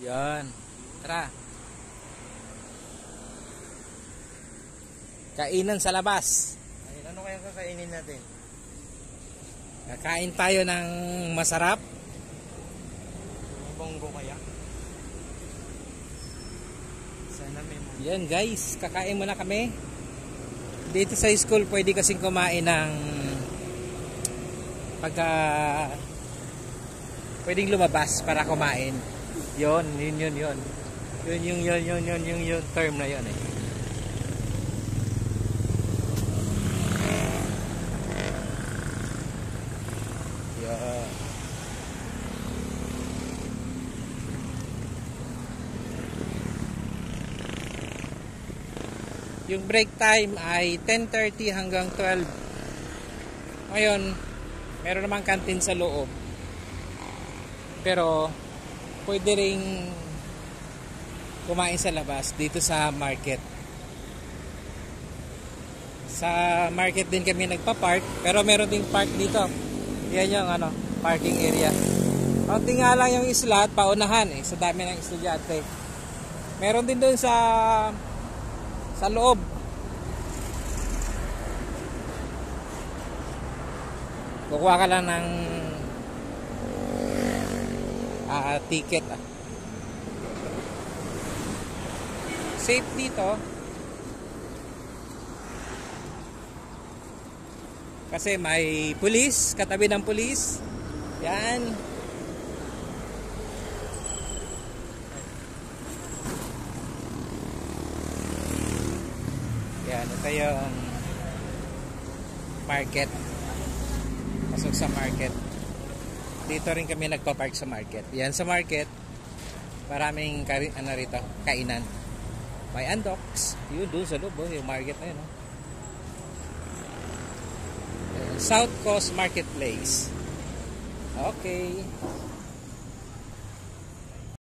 Yan. Tara. Kainan sa labas. Ay, ano kayang kakainin natin? Kakain tayo ng masarap. Bonggo kaya? Sana may mga... Yan guys, kakain muna kami. Dito sa school pwede kasing kumain ng pagka pwedeng lumabas para kumain. Yun yung term na yun eh. Yan. Yung break time ay 10:30 hanggang 12. Ngayon, meron namang kantin sa loob. Pero pwede ring kumain sa labas dito sa market. Sa market din kami nagpa-park, pero meron ding park dito. Yan yung parking area. Kaunti nga lang yung slot, paunahan sa dami ng estudyante. Meron din doon sa loob. Kukuha ka lang ng ticket. Safe dito. Kasi may pulis, katabi ng pulis. Yan. Yan, ito yung market. Pasok sa market. Dito rin kami nagpa-park sa market. Yan sa market. Maraming rito, kainan. May Andox. Yun doon sa loob, yung market na yun. South Coast Marketplace. Okay.